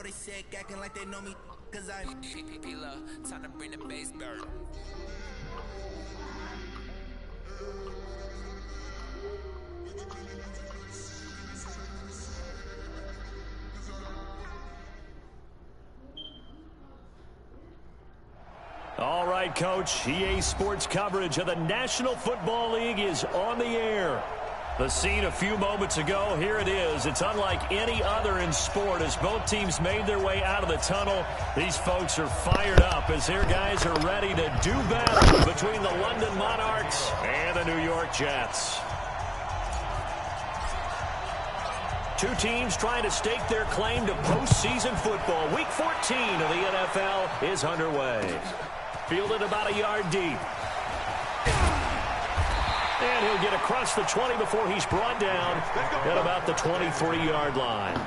they sick, acting like they know me, cause I'm time to bring the bass burn. All right, Coach. EA Sports coverage of the National Football League is on the air. The scene a few moments ago, here it is. It's unlike any other in sport as both teams made their way out of the tunnel. These folks are fired up as their guys are ready to do battle between the London Monarchs and the New York Jets. Two teams trying to stake their claim to postseason football. Week 14 of the NFL is underway. Fielded about a yard deep. And he'll get across the 20 before he's brought down at about the 23-yard line.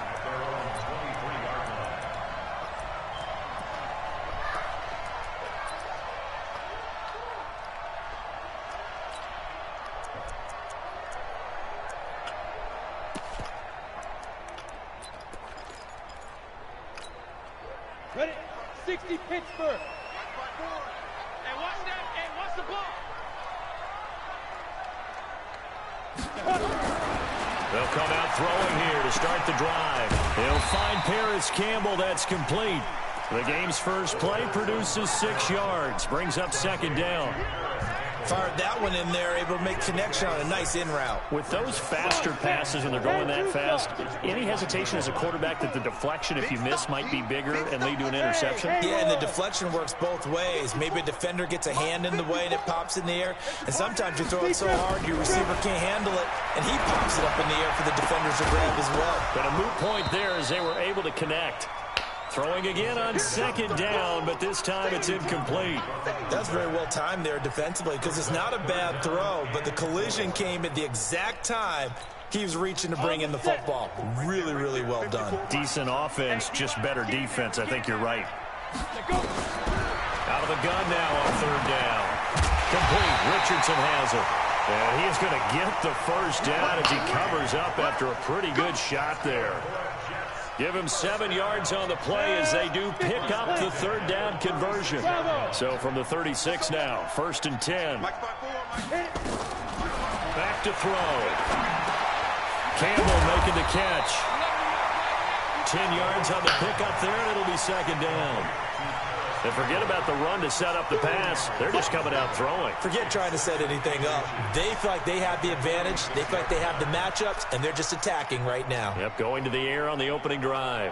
Ready? 60 Pittsburgh. Hey, watch that. Hey, watch the ball. They'll come out throwing here to start the drive. He'll find Paris Campbell. That's complete. The game's first play produces 6 yards. Brings up second down. Fired that one in there, able to make connection on a nice in route. With those faster passes when they're going that fast, any hesitation as a quarterback that the deflection, if you miss, might be bigger and lead to an interception? Yeah, and the deflection works both ways. Maybe a defender gets a hand in the way and it pops in the air. And sometimes you throw it so hard your receiver can't handle it, and he pops it up in the air for the defenders to grab as well. But a moot point there as they were able to connect. Throwing again on second down, but this time it's incomplete. That's very well timed there defensively because it's not a bad throw, but the collision came at the exact time he was reaching to bring in the football. Really, really well done. Decent offense, just better defense. I think you're right. Out of the gun now on third down. Complete. Richardson has it. And he is going to get the first down as he covers up after a pretty good shot there. Give him 7 yards on the play as they do pick up the third down conversion. So from the 36 now, 1st and 10. Back to throw. Campbell making the catch. 10 yards on the pickup there, and it'll be second down. And forget about the run to set up the pass. They're just coming out throwing. Forget trying to set anything up. They feel like they have the advantage. They feel like they have the matchups, and they're just attacking right now. Yep, going to the air on the opening drive.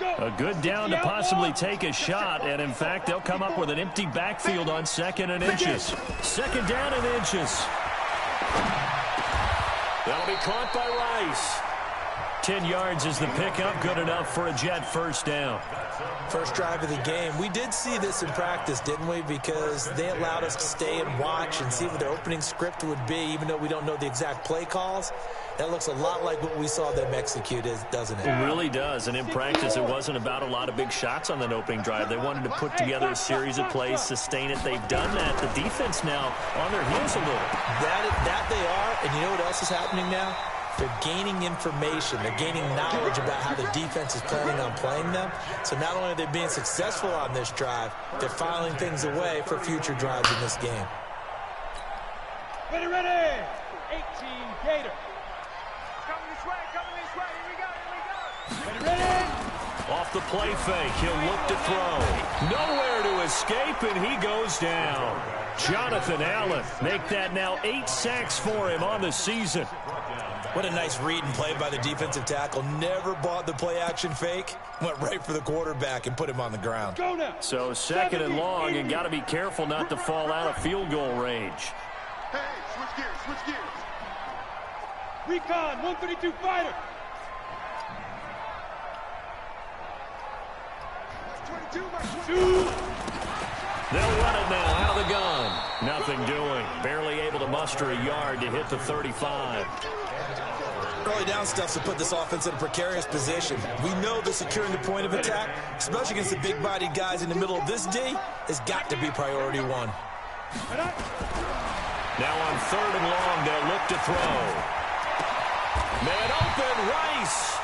A good down to possibly take a shot, and in fact, they'll come up with an empty backfield on 2nd and inches. 2nd down and inches. That'll be caught by Rice. 10 yards is the pickup, good enough for a Jet first down. First drive of the game. We did see this in practice, didn't we? Because they allowed us to stay and watch and see what their opening script would be, even though we don't know the exact play calls. That looks a lot like what we saw them execute, doesn't it? It really does, and in practice, it wasn't about a lot of big shots on that opening drive. They wanted to put together a series of plays, sustain it. They've done that. The defense now on their heels a little. That they are, and you know what else is happening now? They're gaining information. They're gaining knowledge about how the defense is planning on playing them. So not only are they being successful on this drive, they're filing things away for future drives in this game. Ready, ready! 18 Gator. Coming this way, here we go. Ready, ready! Off the play fake, he'll look to throw. Nowhere to escape, and he goes down. Jonathan Allen, make that now 8 sacks for him on the season. What a nice read and play by the defensive tackle. Never bought the play action fake. Went right for the quarterback and put him on the ground. Go now. So 2nd and long, and got to be careful not to fall out of field goal range. Hey, switch gears. Recon, 132 fighter. 22. They'll run it now out of the gun. Nothing doing. Barely able to muster a yard to hit the 35. Early down stuff to put this offense in a precarious position. We know that securing the point of attack, especially against the big-bodied guys in the middle of this D, has got to be priority one. Now on 3rd and long, they'll look to throw. Man open, Rice.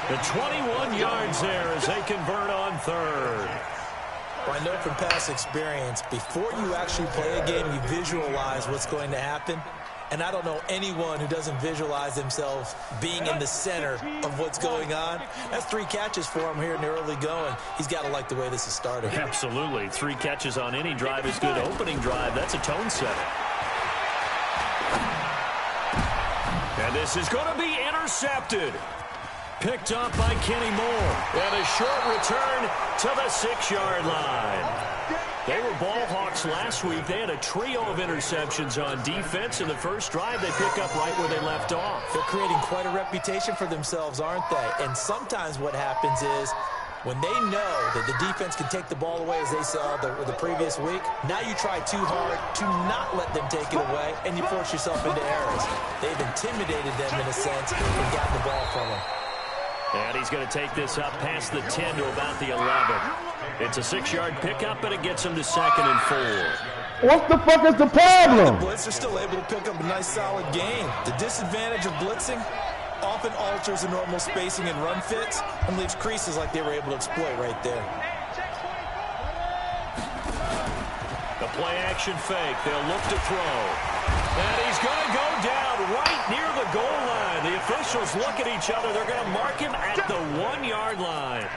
The 21 yards there as they convert on third. Well, I know from past experience, before you actually play a game, you visualize what's going to happen. And I don't know anyone who doesn't visualize themselves being in the center of what's going on. That's 3 catches for him here in the early going. He's got to like the way this is starting. Absolutely. 3 catches on any drive is good. Opening drive, that's a tone setter. And this is going to be intercepted. Picked up by Kenny Moore. And a short return to the 6-yard line. They were ball hawks last week. They had a trio of interceptions on defense. In the first drive, they pick up right where they left off. They're creating quite a reputation for themselves, aren't they? And sometimes what happens is when they know that the defense can take the ball away, as they saw the previous week, now you try too hard to not let them take it away, and you force yourself into errors. They've intimidated them in a sense and gotten the ball from them. And he's going to take this up past the 10 to about the 11. It's a 6-yard pickup, and it gets him to 2nd and 4. What the fuck is the problem? The blitzer still able to pick up a nice solid gain. The disadvantage of blitzing often alters the normal spacing and run fits and leaves creases like they were able to exploit right there. The play action fake. They'll look to throw. And he's going to go down right near the goal line. The officials look at each other. They're going to mark him at the 1-yard line.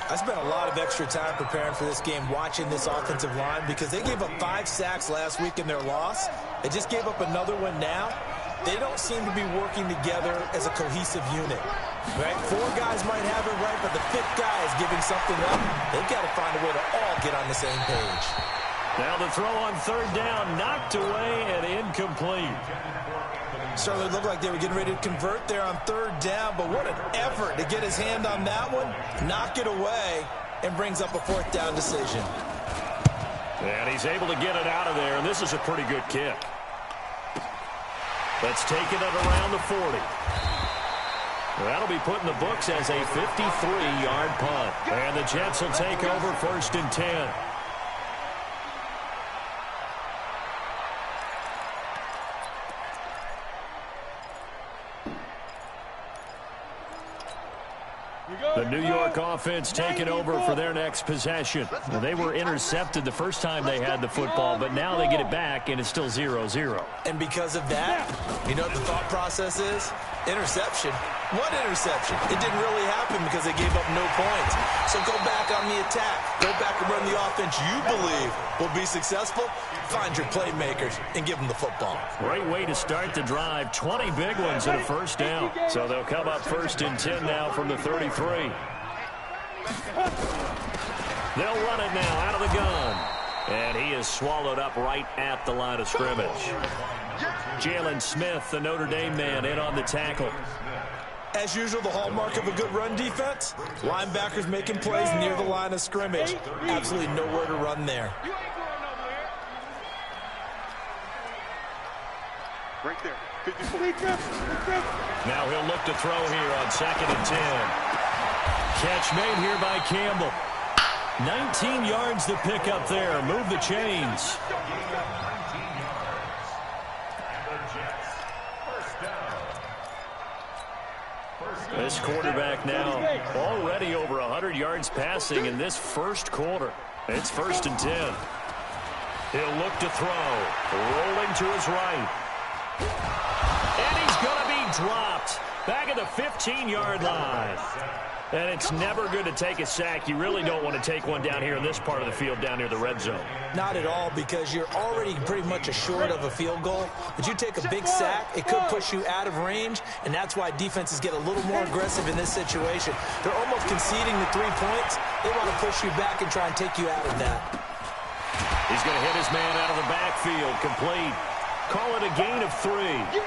I spent a lot of extra time preparing for this game, watching this offensive line, because they gave up 5 sacks last week in their loss. They just gave up another one now. They don't seem to be working together as a cohesive unit. Right? 4 guys might have it right, but the 5th guy is giving something up. They've got to find a way to all get on the same page. Now the throw on 3rd down, knocked away and incomplete. Certainly looked like they were getting ready to convert there on 3rd down, but what an effort to get his hand on that one, knock it away, and brings up a 4th down decision. And he's able to get it out of there, and this is a pretty good kick. Let's take it at around the 40. That'll be put in the books as a 53-yard punt. And the Jets will take over 1st and 10. The New York offense taking over for their next possession. They were intercepted the first time they had the football, but now they get it back, and it's still 0-0. And because of that, you know what the thought process is? Interception. What interception? It didn't really happen because they gave up no points. So go back on the attack. Go back and run the offense you believe will be successful. Find your playmakers and give them the football. Great way to start the drive. 20 big ones and a 1st down. So they'll come up 1st and 10 now from the 33. They'll run it now out of the gun. And he is swallowed up right at the line of scrimmage. Jalen Smith, the Notre Dame man, in on the tackle. As usual, the hallmark of a good run defense, linebackers making plays near the line of scrimmage. Absolutely nowhere to run there. Right there. 54. Now he'll look to throw here on 2nd and 10. Catch made here by Campbell. 19 yards to pick up there. Move the chains. This quarterback now already over 100 yards passing in this first quarter. It's 1st and 10. He'll look to throw. Rolling to his right. And he's going to be dropped back at the 15-yard line. And it's never good to take a sack. You really don't want to take one down here in this part of the field down near the red zone. Not at all, because you're already pretty much assured of a field goal. But you take a big sack, it could push you out of range, and that's why defenses get a little more aggressive in this situation. They're almost conceding the 3 points. They want to push you back and try and take you out of that. He's going to hit his man out of the backfield, complete. Call it a gain of 3,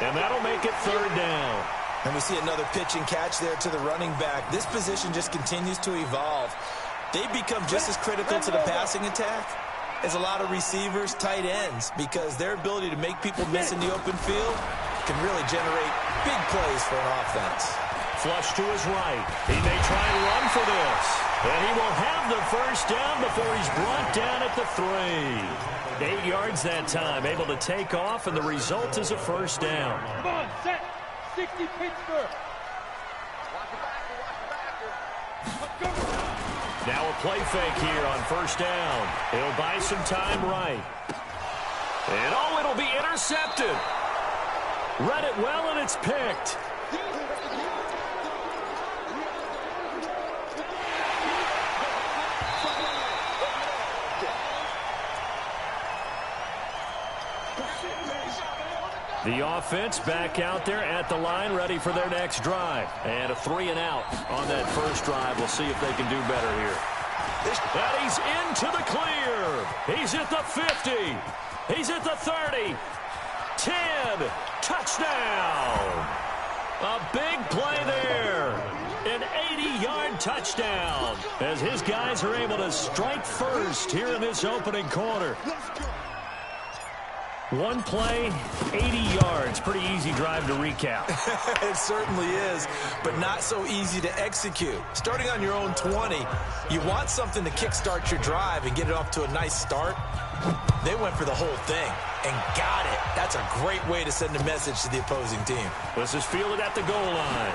and that'll make it 3rd down. And we see another pitch and catch there to the running back. This position just continues to evolve. They become just as critical to the passing attack as a lot of receivers, tight ends, because their ability to make people miss in the open field can really generate big plays for an offense. Flush to his right. He may try and run for this. And he will have the 1st down before he's brought down at the 3. 8 yards that time, able to take off, and the result is a 1st down. Come on, set. 60 Pittsburgh. Now a play fake here on first down. He'll buy some time right. And oh, it'll be intercepted. Read it well, and it's picked. The offense back out there at the line, ready for their next drive. And a 3-and-out on that first drive. We'll see if they can do better here. And he's into the clear. He's at the 50. He's at the 30. 10. Touchdown. A big play there. An 80-yard touchdown as his guys are able to strike first here in this opening quarter. One play, 80 yards. Pretty easy drive to recap. It certainly is, but not so easy to execute. Starting on your own 20, you want something to kickstart your drive and get it off to a nice start. They went for the whole thing and got it. That's a great way to send a message to the opposing team. This is fielded at the goal line.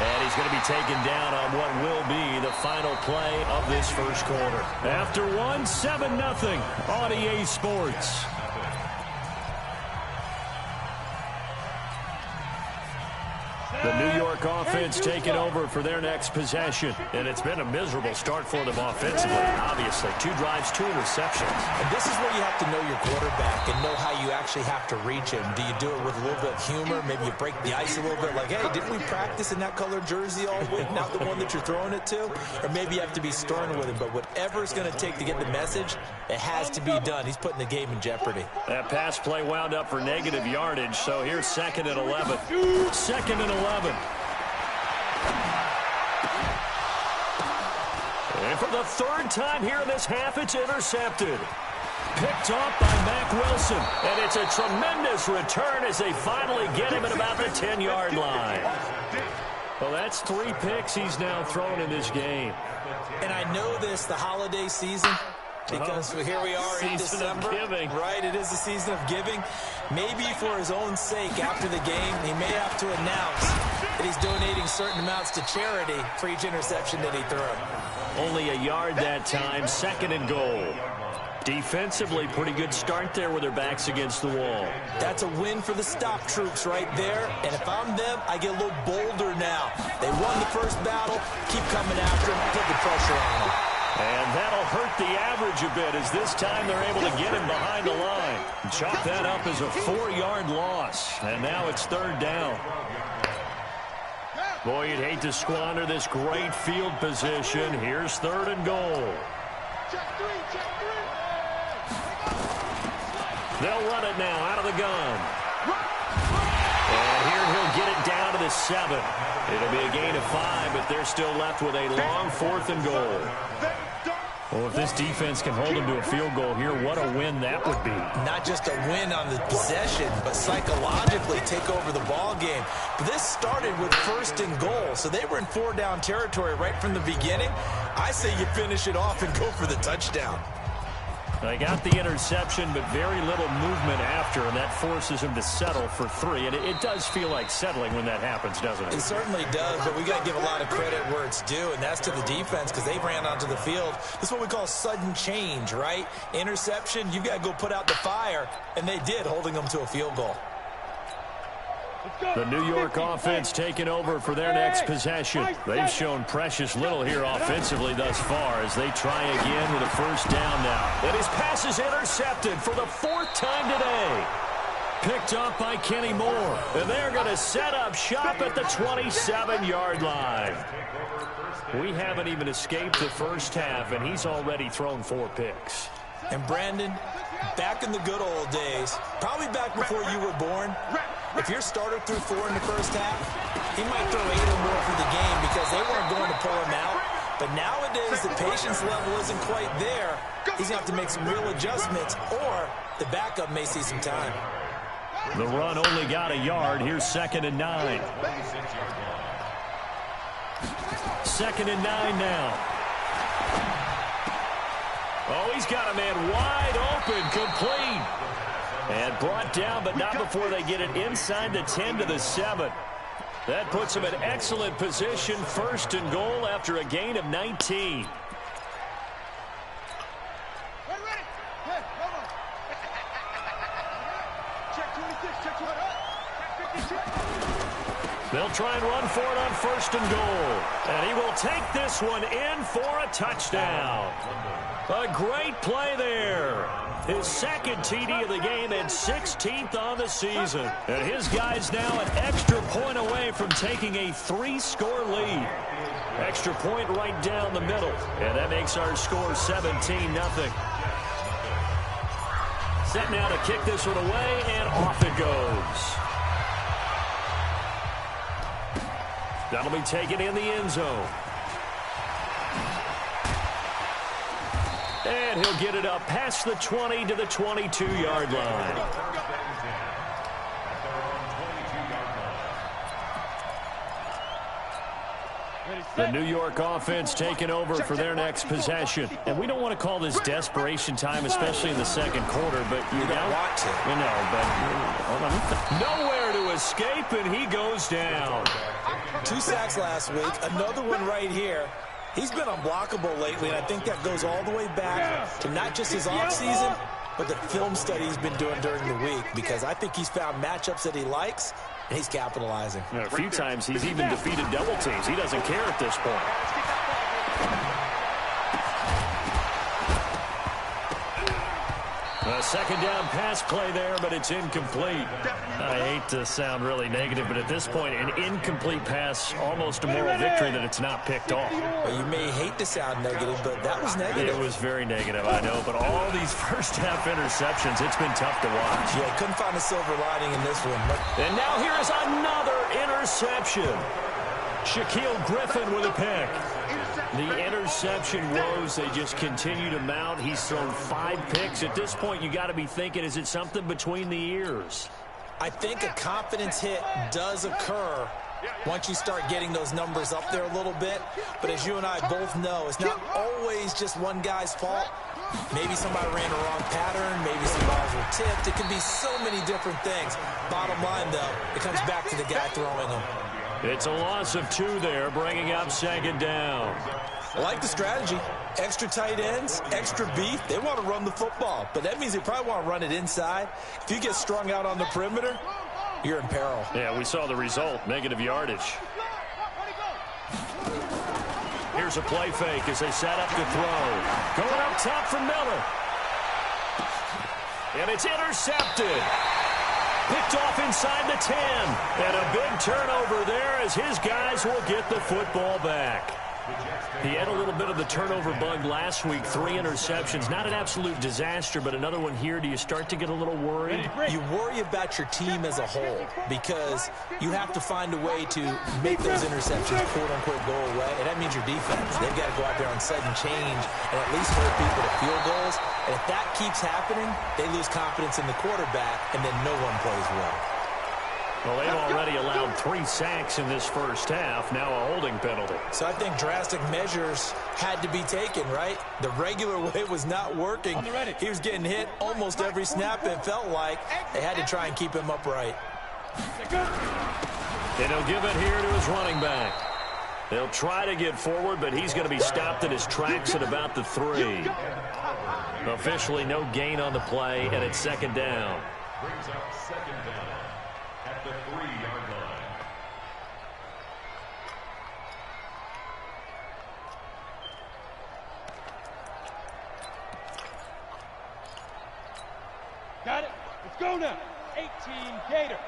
And he's going to be taken down on what will be the final play of this first quarter. After one, 7-0 on EA Sports. The New York offense taking over for their next possession. And it's been a miserable start for them offensively, obviously. 2 drives, 2 interceptions. And this is where you have to know your quarterback and know how you actually have to reach him. Do you do it with a little bit of humor? Maybe you break the ice a little bit like, hey, didn't we practice in that colored jersey all week? Not the one that you're throwing it to? Or maybe you have to be stern with him. But whatever it's going to take to get the message, it has to be done. He's putting the game in jeopardy. That pass play wound up for negative yardage. So here's 2nd and 11. 2nd and 11. And for the 3rd time here in this half, it's intercepted. Picked off by Mack Wilson. And it's a tremendous return as they finally get him at about the 10-yard line. Well, that's 3 picks he's now thrown in this game. And I know this, the holiday season, because here we are in December. Right, it is the season of giving. Maybe for his own sake, after the game, he may have to announce that he's donating certain amounts to charity for each interception that he threw. Only a yard that time, 2nd and goal. Defensively, pretty good start there with their backs against the wall. That's a win for the stop troops right there. And if I'm them, I get a little bolder now. They won the first battle. Keep coming after him. Put the pressure on him. And that'll hurt the average a bit as this time they're able to get him behind the line. Chalk that up as a 4-yard loss. And now it's 3rd down. Boy, you'd hate to squander this great field position. Here's 3rd and goal. They'll run it now out of the gun. And here he'll get it down to the 7. It'll be a gain of 5, but they're still left with a long 4th and goal. Well, if this defense can hold them to a field goal here, what a win that would be. Not just a win on the possession, but psychologically take over the ball game. But this started with 1st and goal, so they were in 4-down territory right from the beginning. I say you finish it off and go for the touchdown. They got the interception, but very little movement after, and that forces him to settle for 3. And it does feel like settling when that happens, doesn't it? It certainly does, but we got to give a lot of credit where it's due, and that's to the defense because they ran onto the field. This is what we call sudden change, right? Interception, you've got to go put out the fire, and they did, holding them to a field goal. The New York offense taking over for their next possession. They've shown precious little here offensively thus far as they try again with a 1st down now. And his pass is intercepted for the 4th time today. Picked up by Kenny Moore. And they're going to set up shop at the 27-yard line. We haven't even escaped the first half, and he's already thrown 4 picks. And Brandon, back in the good old days, probably back before you were born, if your starter threw 4 in the first half, he might throw 8 or more for the game because they weren't going to pull him out. But nowadays, the patience level isn't quite there. He's going to have to make some real adjustments, or the backup may see some time. The run only got a yard. Here's 2nd and 9. 2nd and 9 now. Oh, he's got a man wide open, complete. And brought down, but not before they get it inside the 10 to the 7. That puts him in excellent position, first and goal after a gain of 19. They'll try and run for it on first and goal. And he will take this one in for a touchdown. A great play there. His second TD of the game and 16th on the season. And his guy's now an extra point away from taking a 3-score lead. Extra point right down the middle. And that makes our score 17-0. Set now to kick this one away, and off it goes. That'll be taken in the end zone. And he'll get it up past the 20 to the 22-yard line. The New York offense taking over for their next possession. And we don't want to call this desperation time, especially in the second quarter, but you don't want to. You know, but nowhere to escape, and he goes down. 2 sacks last week, another one right here. He's been unblockable lately, and I think that goes all the way back to not just his offseason, but the film study he's been doing during the week, because I think he's found matchups that he likes, and he's capitalizing. You know, a few times he's even defeated double teams. He doesn't care at this point. A second down pass play there, but it's incomplete. I hate to sound really negative, but at this point, an incomplete pass, almost a moral victory that it's not picked off. Well, you may hate to sound negative, but that was negative. It was very negative, I know, but all these first-half interceptions, it's been tough to watch. Yeah, couldn't find a silver lining in this one. And now here is another interception. Shaquille Griffin with a pick. The interception woes, they just continue to mount. He's thrown 5 picks. At this point, you got to be thinking, is it something between the ears? I think a confidence hit does occur once you start getting those numbers up there a little bit. But as you and I both know, it's not always just one guy's fault. Maybe somebody ran a wrong pattern. Maybe some balls were tipped. It can be so many different things. Bottom line, though, it comes back to the guy throwing them. It's a loss of 2 there, bringing up second down. I like the strategy. Extra tight ends, extra beef. They want to run the football, but that means they probably want to run it inside. If you get strung out on the perimeter, you're in peril. Yeah, we saw the result, negative yardage. Here's a play fake as they set up to throw. Going up top for Miller. And it's intercepted. Picked off inside the 10. And a big turnover there as his guys will get the football back. He had a little bit of the turnover bug last week. 3 interceptions. Not an absolute disaster, but another one here. Do you start to get a little worried? You worry about your team as a whole because you have to find a way to make those interceptions, quote-unquote, go away. And that means your defense. They've got to go out there on sudden change and at least hold people to field goals. And if that keeps happening, they lose confidence in the quarterback, and then no one plays well. Well, they've already allowed 3 sacks in this first half, now a holding penalty. So I think drastic measures had to be taken, right? The regular way was not working. He was getting hit almost every snap, it felt like. They had to try and keep him upright. And he'll give it here to his running back. They'll try to get forward, but he's going to be stopped in his tracks at about the 3. Officially no gain on the play, and it's second down. Brings up second down. At the 3-yard line. Got it. Let's go now. 18 Gator.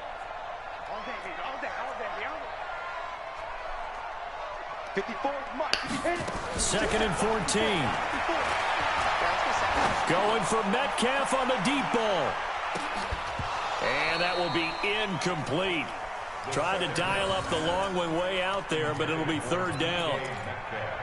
All day, all day, all day, all day. 54, Mike. Hit it. Second and 14. Going for Metcalf on the deep ball. And that will be incomplete. Tried to dial up the long one way out there, but it'll be third down.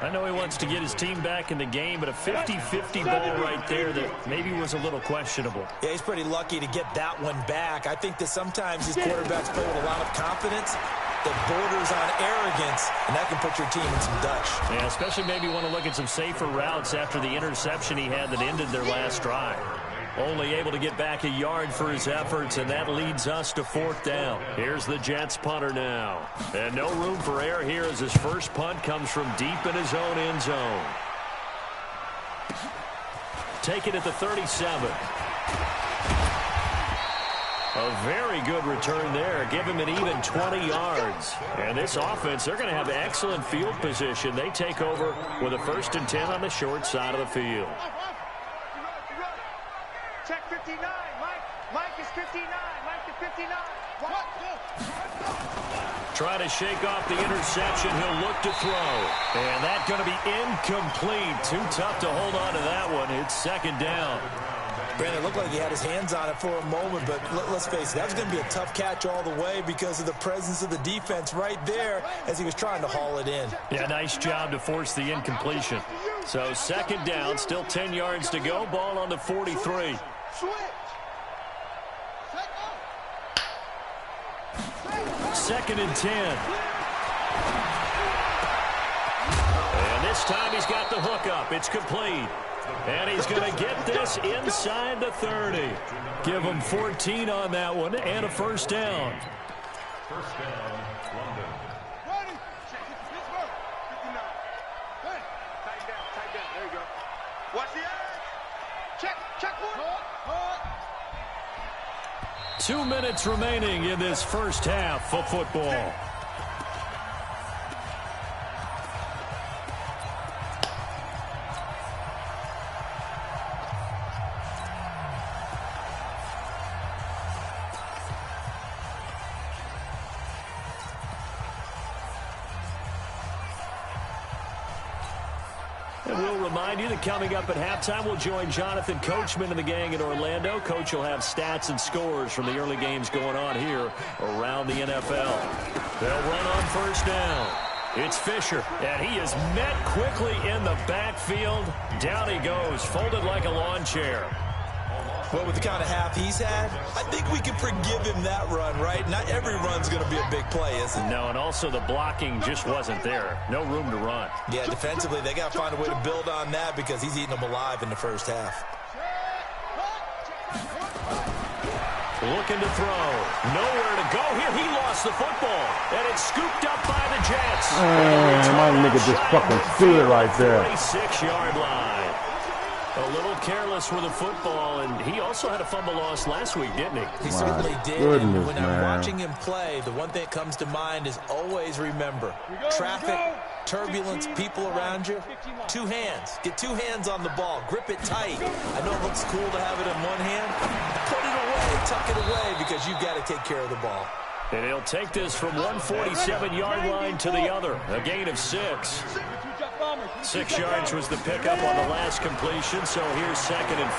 I know he wants to get his team back in the game, but a 50-50 ball right there that maybe was a little questionable. Yeah, he's pretty lucky to get that one back. I think that sometimes these quarterbacks play with a lot of confidence that borders on arrogance, and that can put your team in some Dutch. Yeah, especially maybe want to look at some safer routes after the interception he had that ended their last drive. Only able to get back a yard for his efforts, and that leads us to 4th down. Here's the Jets punter now. And no room for error here as his first punt comes from deep in his own end zone. Take it at the 37. A very good return there. Give him an even 20 yards. And this offense, they're going to have excellent field position. They take over with a 1st and 10 on the short side of the field. Check 59. Mike is 59. Mike is 59. Trying to shake off the interception. He'll look to throw. And that's going to be incomplete. Too tough to hold on to that one. It's 2nd down. Brandon, it looked like he had his hands on it for a moment, but let's face it, that was going to be a tough catch all the way because of the presence of the defense right there as he was trying to haul it in. Yeah, nice job to force the incompletion. So 2nd down, still 10 yards to go. Ball on the 43. Second and 10. And this time he's got the hook up. It's complete. And he's going to get this inside the 30. Give him 14 on that one and a 1st down. 1st down, London. Ready. Pittsburgh. 59. Ready. Tight down. There you go. Watch the edge. Check one. 2 minutes remaining in this first half of football. And we'll remind you that coming up at halftime, we'll join Jonathan Coachman and the gang in Orlando. Coach will have stats and scores from the early games going on here around the NFL. They'll run on 1st down. It's Fisher, and he is met quickly in the backfield. Down he goes, folded like a lawn chair. Well, with the kind of half he's had, I think we can forgive him that run, right? Not every run's going to be a big play, is it? No, and also the blocking just wasn't there. No room to run. Yeah, defensively, they got to find a way to build on that because he's eating them alive in the first half. Looking to throw. Nowhere to go here. He lost the football, and it's scooped up by the Jets. My nigga just fucking threw it right there. 46-yard line. A little careless with the football, and he also had a fumble loss last week, didn't he? He certainly did. Goodness, when I'm watching him play, the one thing that comes to mind is always remember, traffic, turbulence, people around you, 2 hands. Get 2 hands on the ball. Grip it tight. I know it looks cool to have it in one hand. Put it away. Tuck it away because you've got to take care of the ball. And he'll take this from 147-yard line to the other. A gain of 6. 6 yards was the pickup on the last completion, so here's 2nd and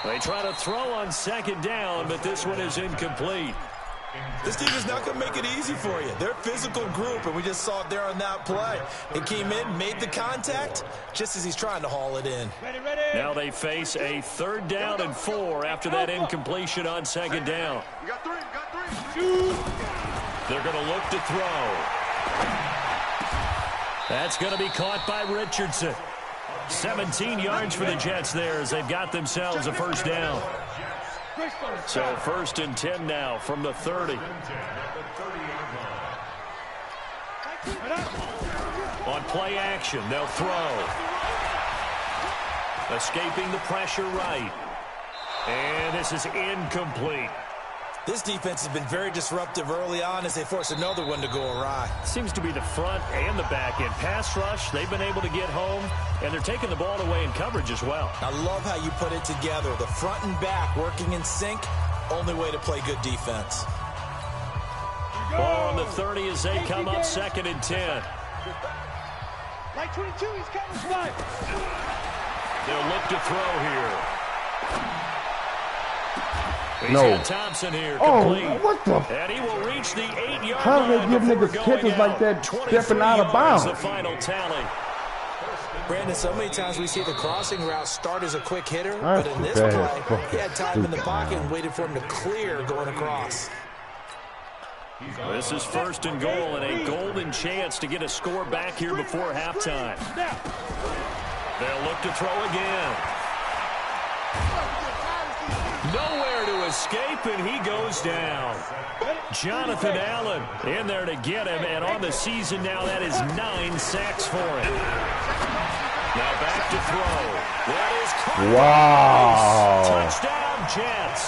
4. They try to throw on 2nd down, but this one is incomplete. This team is not going to make it easy for you. They're a physical group, and we just saw it there on that play. It came in, made the contact, just as he's trying to haul it in. Now they face a 3rd down and 4 after that incompletion on 2nd down. You got 3. They're going to look to throw. That's going to be caught by Richardson. 17 yards for the Jets there as they've got themselves a 1st down. So 1st and 10 now from the 30. On play action, they'll throw. Escaping the pressure right. And this is incomplete. This defense has been very disruptive early on as they force another one to go awry. Seems to be the front and the back end. Pass rush, they've been able to get home, and they're taking the ball away in coverage as well. I love how you put it together. The front and back working in sync, only way to play good defense. Ball on the 30 as they come up 2nd and 10. Right 22, he's coming back. They'll look to throw here. He's got Thompson here, complete. What the? And he will reach the 8-yard line. How do they give niggas catches like that stepping out of bounds? The final tally. Brandon, so many times we see the crossing route start as a quick hitter, but in this play, he had time in the pocket and waited for him to clear going across. This is 1st and goal and a golden chance to get a score back here before halftime. They'll look to throw again. Nowhere to escape, and he goes down. Jonathan Allen in there to get him, and on the season now, that is 9 sacks for him. Now back to throw. That is caught. Wow. Touchdown, Jets.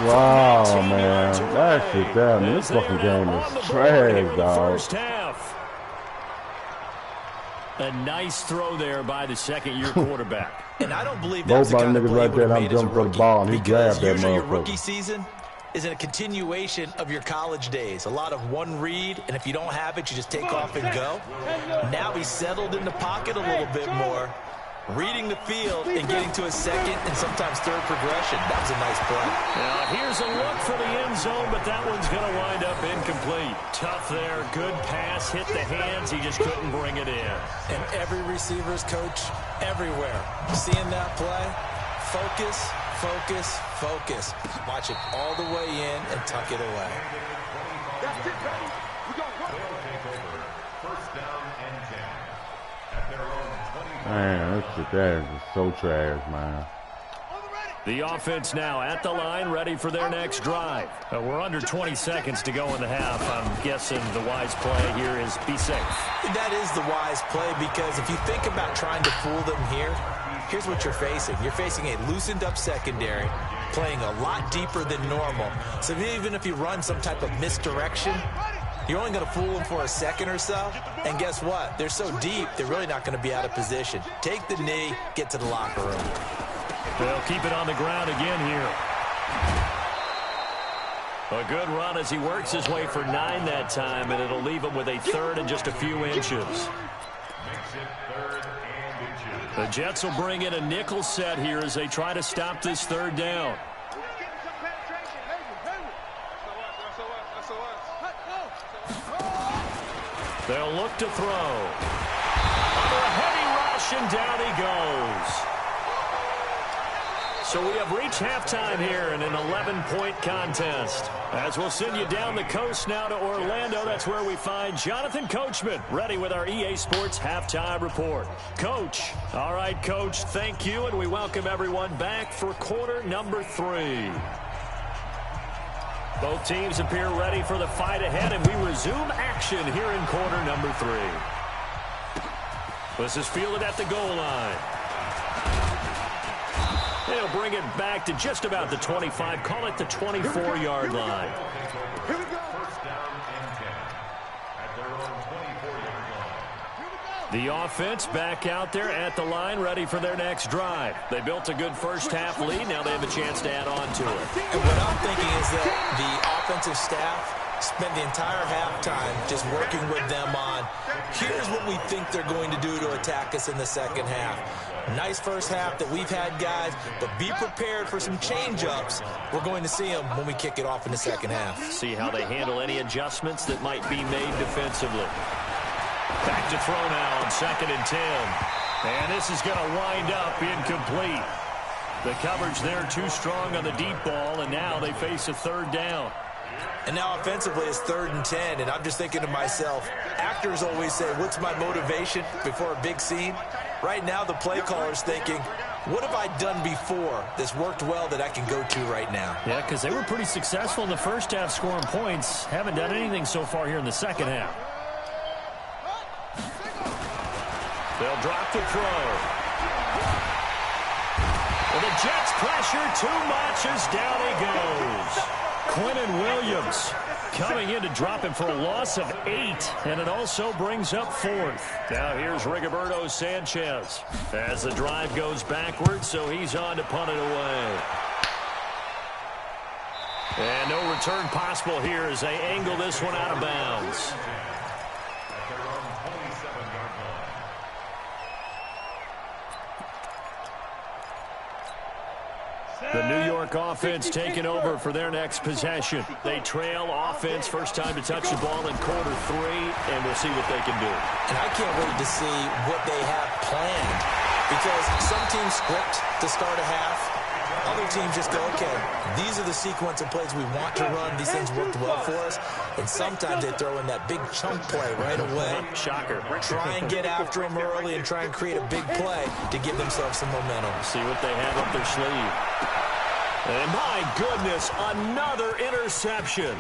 Wow, man. That shit down. This fucking game is trash, dog. First half. A nice throw there by the second-year quarterback. And I don't believe that's both the my kind of niggas play right there, would I'm have made as a jumping for the rookie. ball, and he Because grabbed that usually your motherfucker. rookie season is a continuation of your college days. A lot of one read, and if you don't have it, you just take off and go. Now he's settled in the pocket a little bit more, reading the field and getting to a second and sometimes third progression. That was a nice play. Now here's a look for the end zone, but that one's going to wind up incomplete. Tough there. Good pass. Hit the hands. He just couldn't bring it in. And every receiver's coach everywhere. Seeing that play, focus, focus, focus. Watch it all the way in and tuck it away. That's it, baby. We go. First down and 10 at their own 20. Man, that shit there is just so trash, man. The offense now at the line, ready for their next drive. We're under 20 seconds to go in the half. I'm guessing the wise play here is be safe. That is the wise play, because if you think about trying to fool them here, here's what you're facing. You're facing a loosened-up secondary, playing a lot deeper than normal. So even if you run some type of misdirection, you're only going to fool them for a second or so. And guess what? They're so deep, they're really not going to be out of position. Take the knee, get to the locker room. They'll keep it on the ground again here. A good run as he works his way for 9 that time, and it'll leave him with a third and just a few inches. Makes it 3rd and inches. The Jets will bring in a nickel set here as they try to stop this third down. They'll look to throw. Under a heavy rush, and down he goes. So we have reached halftime here in an 11-point contest. As we'll send you down the coast now to Orlando, that's where we find Jonathan Coachman, ready with our EA Sports Halftime Report. Coach. All right, Coach, thank you, and we welcome everyone back for quarter number 3. Both teams appear ready for the fight ahead, and we resume action here in quarter number 3. This is fielded at the goal line. They'll bring it back to just about the 25, call it the 24-yard line. Here we go. First down and 10 at their own 24-yard line. The offense back out there at the line, ready for their next drive. They built a good first half lead. Now they have a chance to add on to it. And what I'm thinking is that the offensive staff spent the entire halftime just working with them on, here's what we think they're going to do to attack us in the second half. Nice first half that we've had, guys, but be prepared for some change-ups. We're going to see them when we kick it off in the second half. See how they handle any adjustments that might be made defensively. Back to throw now on 2nd and 10. And this is going to wind up incomplete. The coverage there too strong on the deep ball, and now they face a third down. And now offensively it's 3rd and 10, and I'm just thinking to myself, actors always say, what's my motivation before a big scene? Right now the play caller's thinking, what have I done before that's worked well that I can go to right now? Yeah, because they were pretty successful in the first half scoring points. Haven't done anything so far here in the second half. They'll drop the throw. Well, the Jets pressure too much as down he goes. Quentin Williams coming in to drop him for a loss of 8, and it also brings up 4th. Now here's Rigoberto Sanchez as the drive goes backwards, so he's on to punt it away. And no return possible here as they angle this one out of bounds. At their own 27-yard line. The New York offense taking over for their next possession. They trail offense, first time to touch the ball in quarter 3, and we'll see what they can do. And I can't wait to see what they have planned, because some teams script to start a half. Other teams just go, okay, these are the sequence of plays we want to run. These things worked well for us. And sometimes they throw in that big chunk play right away. Shocker. Try and get after them early and try and create a big play to give themselves some momentum. See what they have up their sleeve. And my goodness, another interception.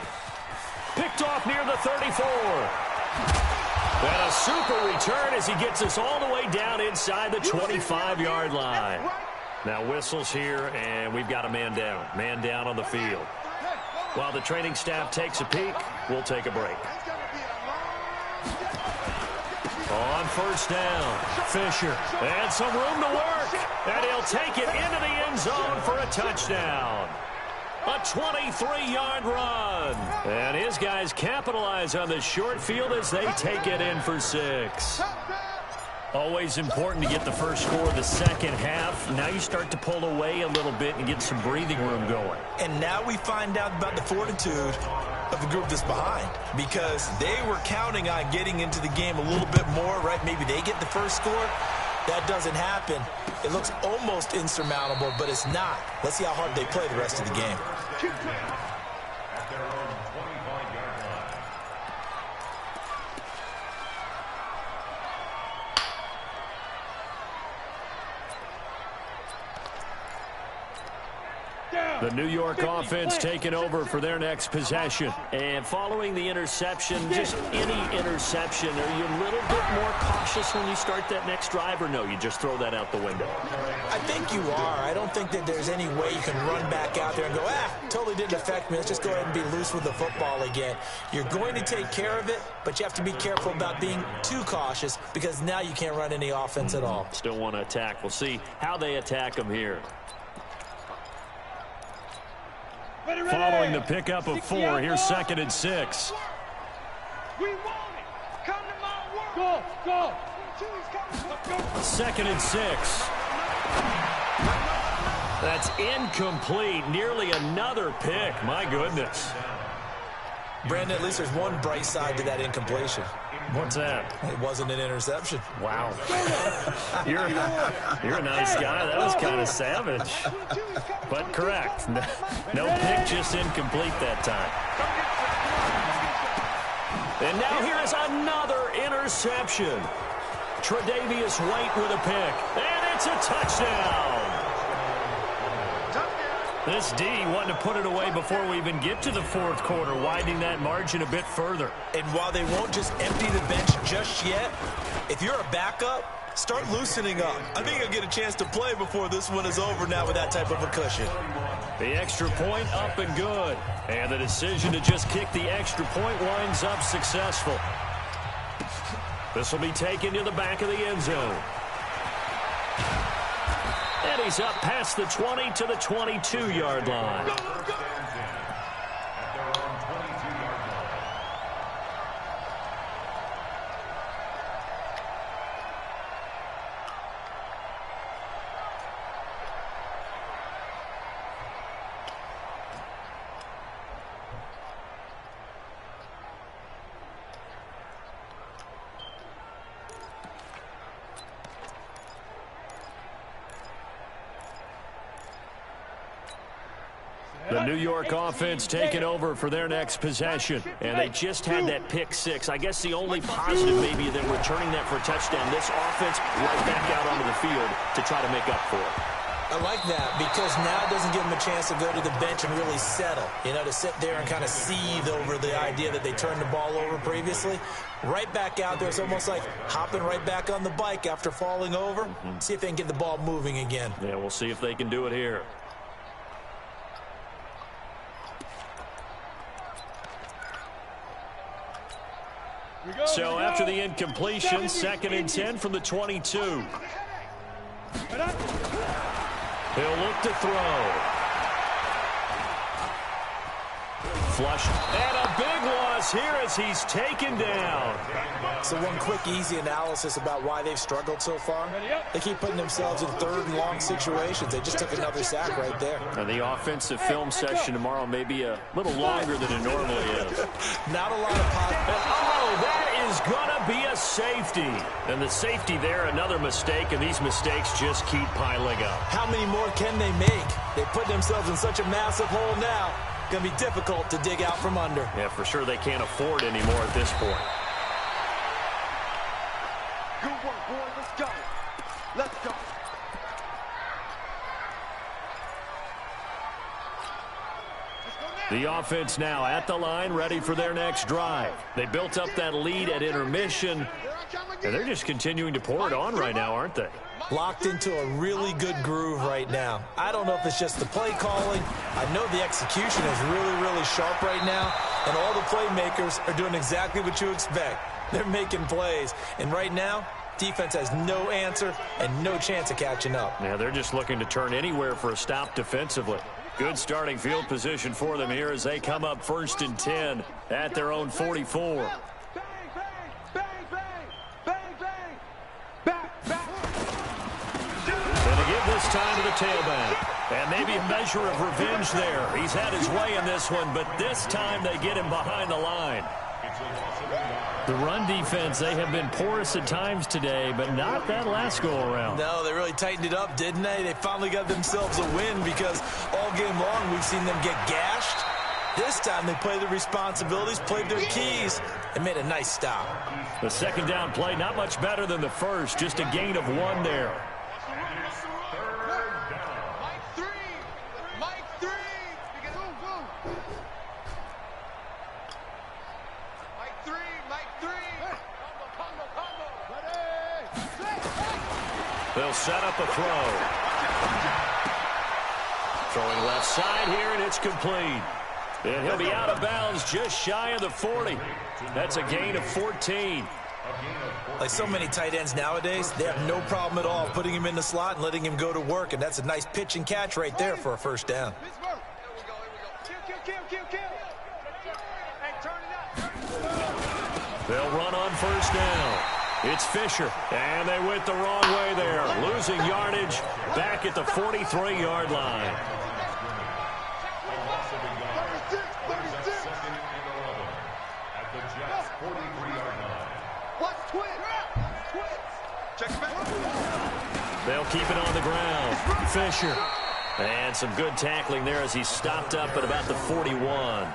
Picked off near the 34. And a super return as he gets us all the way down inside the 25-yard line. Now whistles here, and we've got a man down. Man down on the field. While the training staff takes a peek, we'll take a break. On first down, Fisher. And some room to work. And he'll take it into the end zone for a touchdown. A 23-yard run. And his guys capitalize on the short field as they take it in for 6. Always important to get the first score of the second half. Now you start to pull away a little bit and get some breathing room going. And now we find out about the fortitude of the group that's behind, because they were counting on getting into the game a little bit more, right? Maybe they get the first score. That doesn't happen. It looks almost insurmountable, but it's not. Let's see how hard they play the rest of the game. At their own 25-yard line. The New York offense taking over for their next possession. And following the interception, just any interception, are you a little bit more cautious when you start that next drive, or no, you just throw that out the window? I think you are. I don't think that there's any way you can run back out there and go, totally didn't affect me. Let's just go ahead and be loose with the football again. You're going to take care of it, but you have to be careful about being too cautious, because now you can't run any offense at all. Still want to attack. We'll see how they attack them here. Following the pickup of 4, here's 2nd and 6. We want it. Come to my work. Go. 2nd and 6. That's incomplete. Nearly another pick. My goodness. Brandon, at least there's one bright side to that incompletion. What's that? It wasn't an interception. Wow. You're a nice guy. That was kind of savage. But correct. No pick, just incomplete that time. And now here is another interception. Tre'Davious White with a pick. And it's a touchdown. This D wanting to put it away before we even get to the fourth quarter, widening that margin a bit further. And while they won't just empty the bench just yet, if you're a backup, start loosening up. I think you'll get a chance to play before this one is over now with that type of a cushion. The extra point up and good. And the decision to just kick the extra point winds up successful. This will be taken to the back of the end zone. And he's up past the 20 to the 22-yard line. The New York offense taking over for their next possession. And they just had that pick 6. I guess the only positive maybe than returning that for a touchdown. This offense right back out onto the field to try to make up for it. I like that, because now it doesn't give them a chance to go to the bench and really settle. You know, to sit there and kind of seethe over the idea that they turned the ball over previously. Right back out there. It's almost like hopping right back on the bike after falling over. See if they can get the ball moving again. Yeah, we'll see if they can do it here. So after the incompletion, 2nd and 10 from the 22. He'll look to throw. Flush. And a big loss here as he's taken down. So one quick, easy analysis about why they've struggled so far. They keep putting themselves in 3rd and long situations. They just took another sack right there. Now the offensive film session tomorrow may be a little longer than it normally is. Not a lot of positive. Oh, that is going to be a safety. And the safety there, another mistake, and these mistakes just keep piling up. How many more can they make? They put themselves in such a massive hole now. Going to be difficult to dig out from under. Yeah, for sure they can't afford anymore at this point. Good work, boy. Let's go. Let's go. The offense now at the line, ready for their next drive. They built up that lead at intermission, and they're just continuing to pour it on right now, aren't they? Locked into a really good groove right now. I don't know if it's just the play calling. I know the execution is really, really sharp right now, and all the playmakers are doing exactly what you expect. They're making plays, and right now, defense has no answer and no chance of catching up. Yeah, they're just looking to turn anywhere for a stop defensively. Good starting field position for them here as they come up 1st and 10 at their own 44. Bang, bang, bang, bang, bang, bang. And to give this time to the tailback. And maybe a measure of revenge there. He's had his way in this one, but this time they get him behind the line. The run defense, they have been porous at times today, but not that last go-around. No, they really tightened it up, didn't they? They finally got themselves a win because all game long we've seen them get gashed. This time they played their responsibilities, played their keys, and made a nice stop. The second down play, not much better than the first, just a gain of 1 there. They'll set up a throw. Throwing left side here, and it's complete. And he'll be out of bounds just shy of the 40. That's a gain of 14. Like so many tight ends nowadays, they have no problem at all putting him in the slot and letting him go to work, and that's a nice pitch and catch right there for a first down. They'll run on first down. It's Fisher, and they went the wrong way there, losing yardage back at the 43-yard line. They'll keep it on the ground. Fisher. And some good tackling there as he stopped up at about the 41.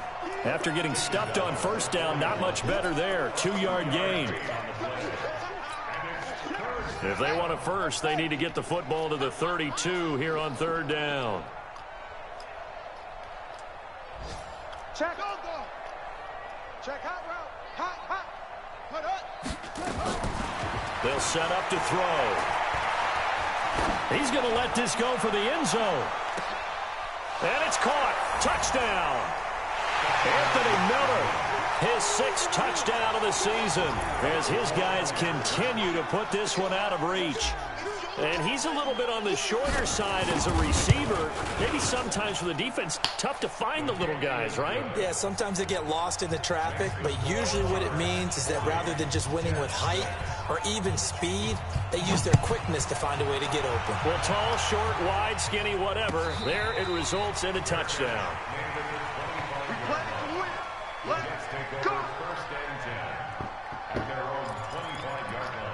After getting stuffed on first down, not much better there. 2-yard gain. If they want a first, they need to get the football to the 32 here on third down. Check. Check hot route. Hot. Put up. They'll set up to throw. He's going to let this go for the end zone. And it's caught. Touchdown. Anthony Miller, his 6th touchdown of the season as his guys continue to put this one out of reach. And he's a little bit on the shorter side as a receiver. Maybe sometimes for the defense, tough to find the little guys, right? Yeah, sometimes they get lost in the traffic, but usually what it means is that rather than just winning with height or even speed, they use their quickness to find a way to get open. Well, tall, short, wide, skinny, whatever, there it results in a touchdown. We play to win. Let's go. First and 10 at their own 25-yard line.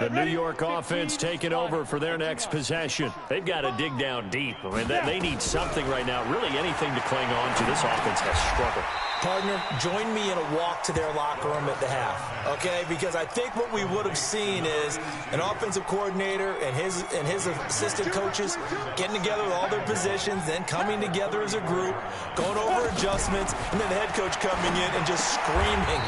The New York offense taking over for their next possession. They've got to dig down deep. I mean, they need something right now, really anything to cling on to. This offense has struggled. Partner, join me in a walk to their locker room at the half, okay? Because I think what we would have seen is an offensive coordinator and his assistant coaches getting together with all their positions, then coming together as a group, going over adjustments, and then the head coach coming in and just screaming,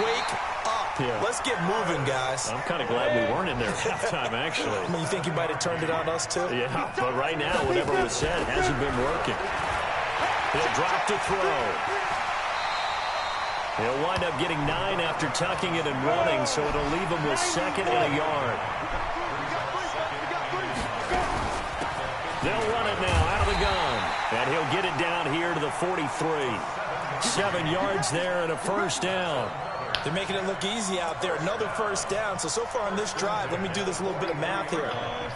"Wake up. Yeah. Let's get moving, guys." I'm kind of glad we weren't in there at halftime, actually. I mean, you think you might have turned it on us, too? Yeah, but right now, whatever was said hasn't been working. He'll drop to throw. He'll wind up getting 9 after tucking it and running, so it'll leave him with 2nd and a yard. They'll run it now out of the gun, and he'll get it down here to the 43. 7 yards there and a first down. They're making it look easy out there. Another first down. So far on this drive, let me do this little bit of math here.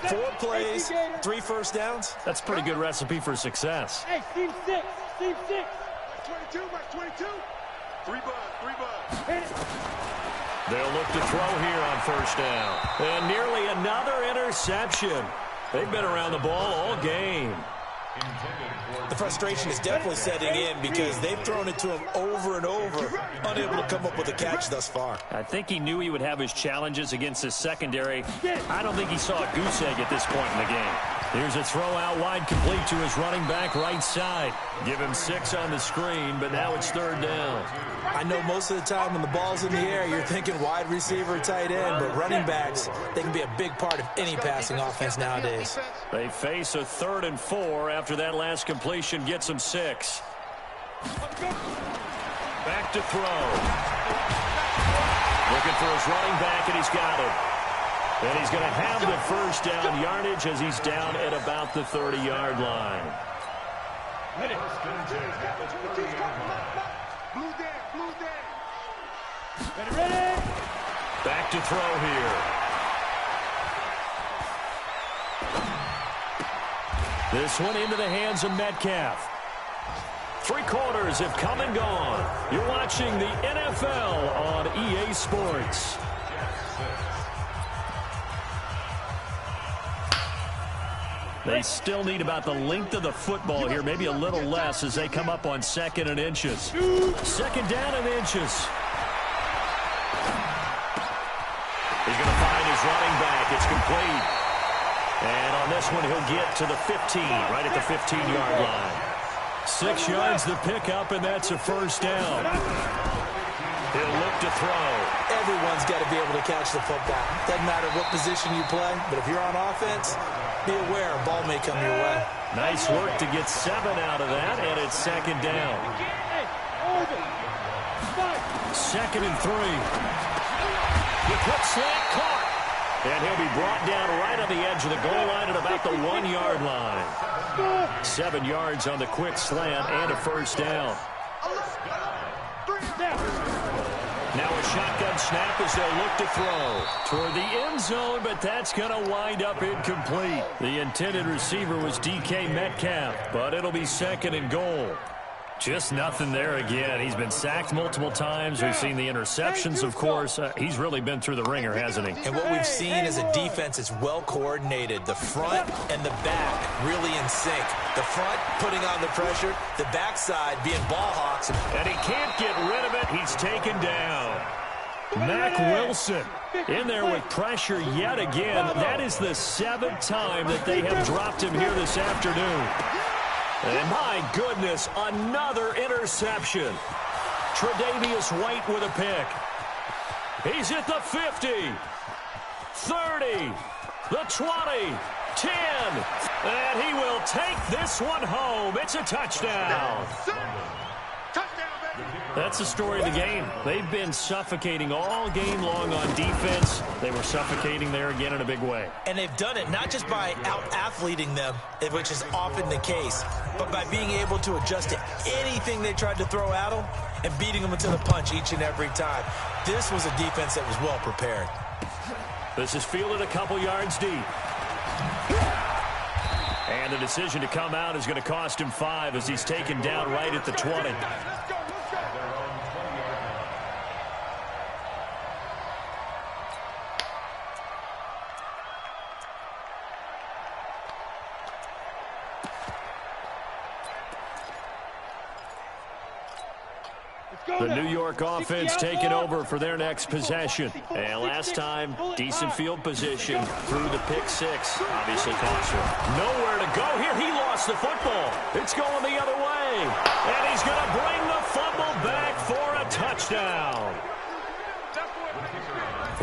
4 plays, 3 first downs. That's a pretty good recipe for success. Hey, team 6. Team 6. 22, Mike, 22. 3 bucks. Hit it. They'll look to throw here on first down. And nearly another interception. They've been around the ball all game. The frustration is definitely setting in because they've thrown it to him over and over, unable to come up with a catch thus far. I think he knew he would have his challenges against his secondary. I don't think he saw a goose egg at this point in the game. Here's a throw out wide, complete to his running back right side. Give him 6 on the screen, but now it's 3rd down. I know most of the time when the ball's in the air, you're thinking wide receiver, tight end, but running backs, they can be a big part of any passing offense nowadays. They face a 3rd and 4 after that last completion gets him 6. Back to throw. Looking for his running back, and he's got it. And he's going to have the first down yardage as he's down at about the 30-yard line. Ready. Back to throw here. This one into the hands of Metcalf. 3 quarters have come and gone. You're watching the NFL on EA Sports. They still need about the length of the football here, maybe a little less as they come up on 2nd and inches. 2nd down and inches. He's going to find his running back. It's complete. And on this one, he'll get to the 15, right at the 15-yard line. 6 yards the pickup, and that's a first down. He'll look to throw. Everyone's got to be able to catch the football. Doesn't matter what position you play, but if you're on offense, be aware a ball may come your way. Nice work to get 7 out of that, and it's 2nd down. 2nd and 3. The quick slant caught. And he'll be brought down right on the edge of the goal line at about the 1-yard line. 7 yards on the quick slant and a first down. Now a shotgun snap as they'll look to throw toward the end zone, but that's going to wind up incomplete. The intended receiver was DK Metcalf, but it'll be 2nd and goal. Just nothing there again. He's been sacked multiple times. We've seen the interceptions, of course. He's really been through the ringer, hasn't he? And what we've seen is a defense that's well coordinated. The front and the back really in sync. The front putting on the pressure, the backside being ball hawks. And he can't get rid of it. He's taken down. Mack Wilson in there with pressure yet again. That is the 7th time that they have dropped him here this afternoon. And my goodness, another interception. Tre'Davious White with a pick. He's at the 50, 30, the 20, 10. And he will take this one home. It's a touchdown. That's the story of the game. They've been suffocating all game long on defense. They were suffocating there again in a big way. And they've done it not just by out-athleting them, which is often the case, but by being able to adjust to anything they tried to throw at them and beating them into the punch each and every time. This was a defense that was well prepared. This is fielded a couple yards deep. And the decision to come out is going to cost him 5 as he's taken down right at the 20. The New York offense taking over for their next possession. And last time, decent field position through the pick 6. Obviously cost him. Nowhere to go here. He lost the football. It's going the other way. And he's going to bring the fumble back for a touchdown.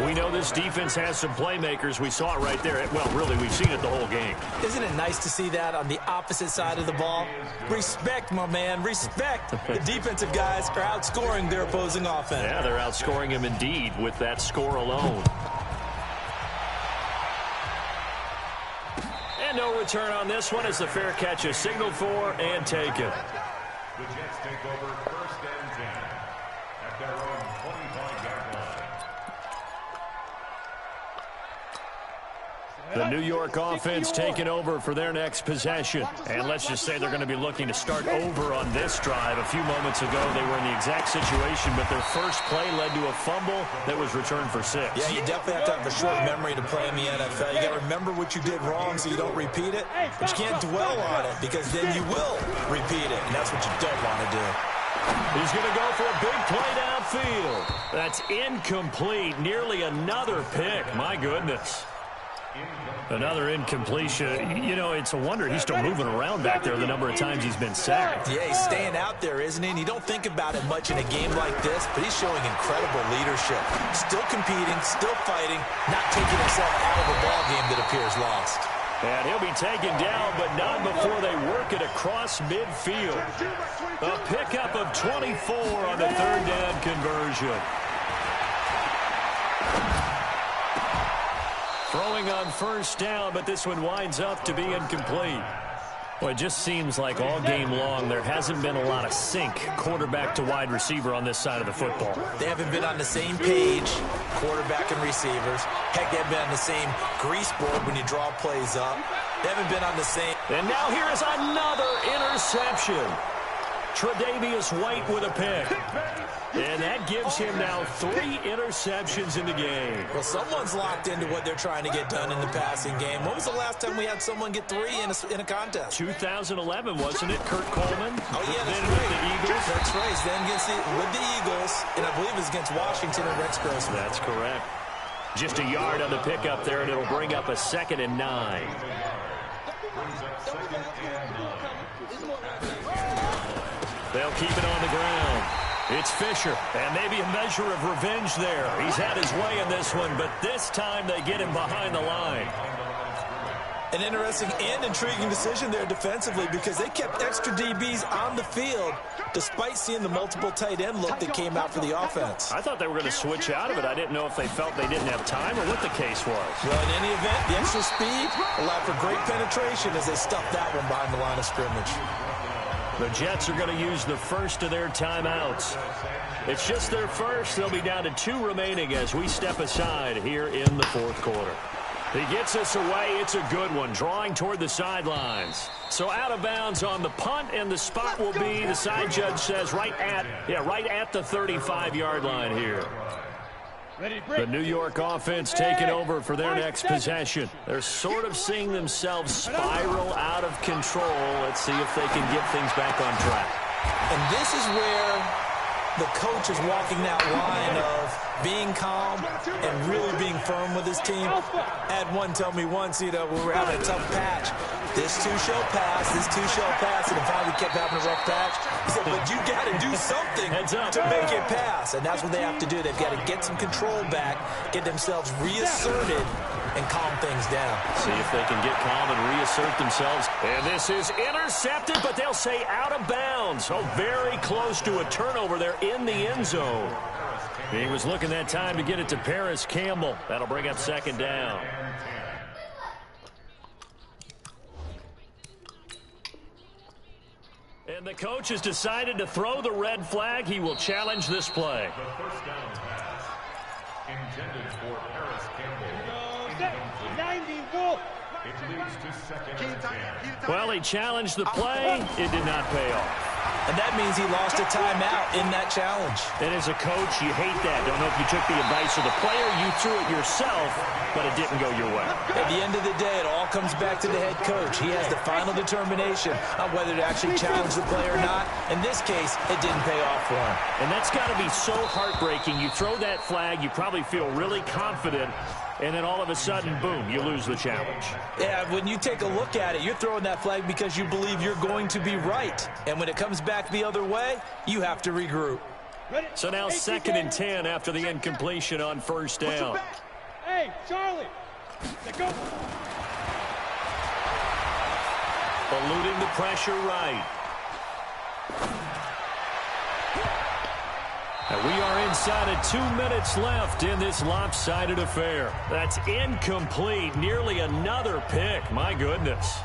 We know this defense has some playmakers. We saw it right there. Well, really, we've seen it the whole game. Isn't it nice to see that on the opposite side of the ball? Respect, my man, respect. The defensive guys are outscoring their opposing offense. Yeah, they're outscoring him indeed with that score alone. And no return on this one as the fair catch is signaled for and taken. The Jets take over 1st and 10 at their own 25-yard line. The New York offense taking over for their next possession. And let's just say they're going to be looking to start over on this drive. A few moments ago, they were in the exact situation, but their first play led to a fumble that was returned for 6. Yeah, you definitely have to have a short memory to play in the NFL. You got to remember what you did wrong so you don't repeat it, but you can't dwell on it because then you will repeat it, and that's what you don't want to do. He's going to go for a big play downfield. That's incomplete. Nearly another pick. My goodness. Another incompletion. You know, it's a wonder he's still moving around back there the number of times he's been sacked. Yeah, he's staying out there, isn't he? And you don't think about it much in a game like this, but he's showing incredible leadership. Still competing, still fighting, not taking himself out of a ball game that appears lost. And he'll be taken down, but not before they work it across midfield. A pickup of 24 on the third down conversion. Throwing on first down, but this one winds up to be incomplete. Well, it just seems like all game long there hasn't been a lot of sync quarterback to wide receiver on this side of the football. They haven't been on the same page, quarterback and receivers. Heck, they haven't been on the same grease board when you draw plays up. They haven't been on the same. And now here is another interception. Tre'Davious White with a pick. And that gives him now 3 interceptions in the game. Well, someone's locked into what they're trying to get done in the passing game. When was the last time we had someone get 3 in a contest? 2011, wasn't it, Kurt Coleman? Oh, yeah, that's then right. With the Eagles. That's right. Then with the Eagles, and I believe it was against Washington and Rex Grossman. That's correct. Just a yard on the pickup there, and it'll bring up a 2nd and 9. They'll keep it on the ground. It's Fisher, and maybe a measure of revenge there. He's had his way in this one, but this time they get him behind the line. An interesting and intriguing decision there defensively because they kept extra DBs on the field despite seeing the multiple tight end look that came out for the offense. I thought they were going to switch out of it. I didn't know if they felt they didn't have time or what the case was. Well, in any event, the extra speed allowed for great penetration as they stuffed that one behind the line of scrimmage. The Jets are going to use the first of their timeouts. It's just their first. They'll be down to 2 remaining as we step aside here in the 4th quarter. He gets us away. It's a good one, drawing toward the sidelines. So out of bounds on the punt, and the spot will be, the side judge says, right at the 35-yard line here. The New York offense taking over for their next possession. They're sort of seeing themselves spiral out of control. Let's see if they can get things back on track. And this is where the coach is walking that line of being calm and really being firm with his team. I had one tell me once, you know, we were having a tough patch. This too shall pass, this too shall pass, and if I kept having a rough patch, he said, but you got to do something to make it pass, and that's what they have to do. They've got to get some control back, get themselves reasserted, and calm things down. See if they can get calm and reassert themselves. And this is intercepted, but they'll say out of bounds. Oh, very close to a turnover there in the end zone. He was looking that time to get it to Paris Campbell. That'll bring up 2nd down. And the coach has decided to throw the red flag. He will challenge this play. The first down pass intended for Paris Campbell. 90 Wolf. It leads to 2nd and 10. Well, he challenged the play. It did not pay off. And that means he lost a timeout in that challenge. And as a coach, you hate that. Don't know if you took the advice of the player, you threw it yourself, but it didn't go your way. At the end of the day, it all comes back to the head coach. He has the final determination on whether to actually challenge the play or not. In this case, it didn't pay off for him. And that's got to be so heartbreaking. You throw that flag, you probably feel really confident, and then all of a sudden, boom, you lose the challenge. Yeah, when you take a look at it, you're throwing that flag because you believe you're going to be right. And when it comes back the other way, you have to regroup. So now 2nd and 10 after the incompletion on first down. Hey, Charlie. Let's go. Eluding the pressure right. And we are inside of 2 minutes left in this lopsided affair. That's incomplete. Nearly another pick. My goodness.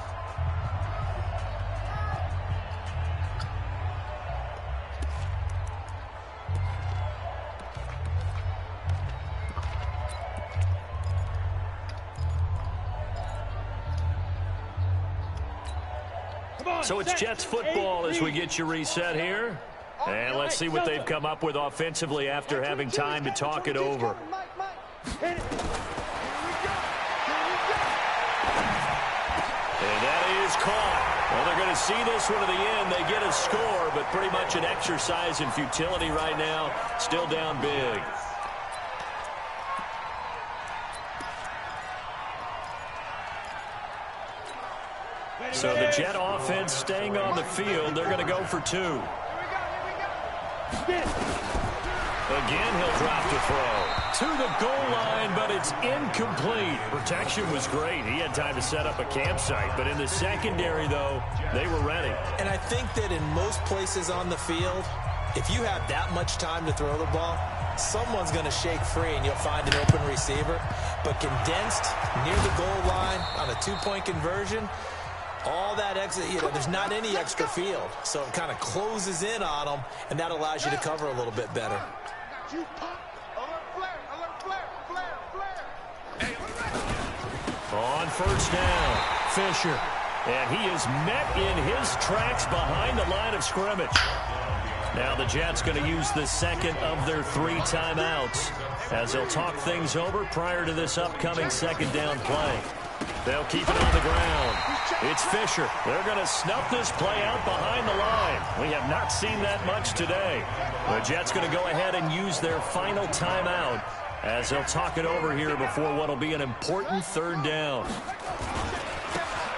So it's Jets football as we get you reset here. And let's see what they've come up with offensively after having time to talk it over. Hit it. And that is caught. Well, they're going to see this one to the end. They get a score, but pretty much an exercise in futility right now. Still down big. So the Jet offense staying on the field. They're going to go for two. Again, he'll drop to throw. To the goal line, but it's incomplete. Protection was great. He had time to set up a campsite. But in the secondary, though, they were ready. And I think that in most places on the field, if you have that much time to throw the ball, someone's going to shake free and you'll find an open receiver. But condensed near the goal line on a two-point conversion, all that exit, there's not any extra field. So it kind of closes in on them, and that allows you to cover a little bit better. On first down, Fisher. And he is met in his tracks behind the line of scrimmage. Now the Jets going to use the second of their 3 timeouts as they'll talk things over prior to this upcoming second down play. They'll keep it on the ground. It's Fisher. They're going to snuff this play out behind the line. We have not seen that much today. The Jets going to go ahead and use their final timeout as they'll talk it over here before what will be an important third down.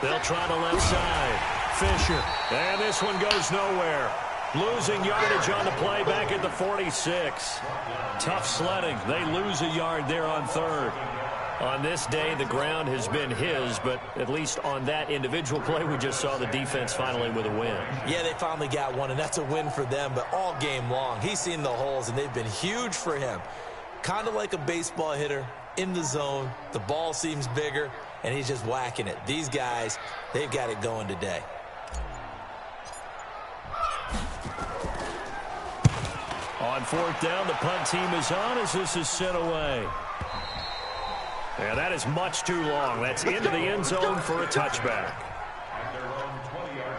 They'll try the left side. Fisher. And this one goes nowhere. Losing yardage on the play back at the 46. Tough sledding. They lose a yard there on third. On this day, the ground has been his, but at least on that individual play, we just saw the defense finally with a win. Yeah, they finally got one, and that's a win for them, but all game long, he's seen the holes, and they've been huge for him. Kind of like a baseball hitter in the zone. The ball seems bigger, and he's just whacking it. These guys, they've got it going today. On fourth down, the punt team is on as this is sent away. And that is much too long. That's into the end zone for a touchback. At their own 20-yard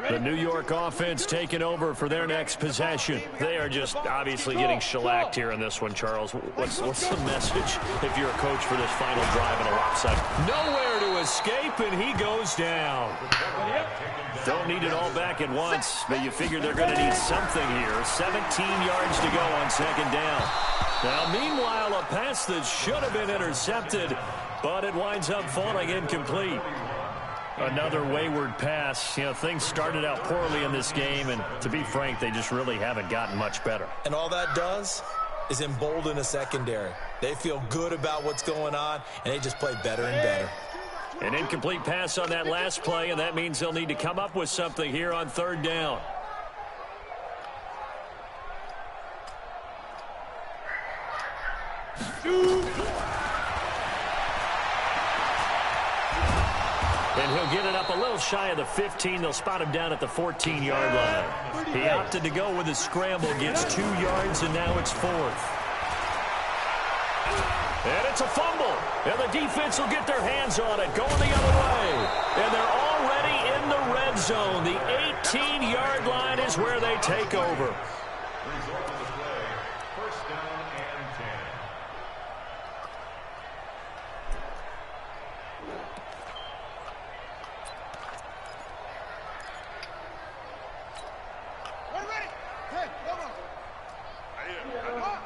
line. The New York offense taking over for their next possession. They are just obviously getting shellacked here in this one, Charles. What's the message if you're a coach for this final drive in a lopsided? Nowhere to escape, and he goes down. Don't need it all back at once, but you figure they're going to need something here. 17 yards to go on second down. Now, meanwhile, a pass that should have been intercepted, but it winds up falling incomplete. Another wayward pass. Things started out poorly in this game, and to be frank, they just really haven't gotten much better. And all that does is embolden a secondary. They feel good about what's going on, and they just play better and better. An incomplete pass on that last play, and that means they'll need to come up with something here on third down. And he'll get it up a little shy of the 15. They'll spot him down at the 14-yard line. He opted to go with a scramble, gets 2 yards, and now it's fourth. And it's a fumble. And the defense will get their hands on it, going the other way. And they're already in the red zone. The 18-yard line is where they take over. Result of the play, first down and 10. Ready? Hey, come on. Come on.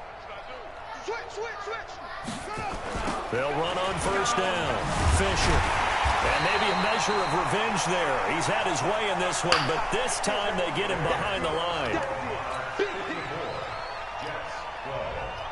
Switch. They'll run on first down. Fisher. And maybe a measure of revenge there. He's had his way in this one, but this time they get him behind the line. Jets 12.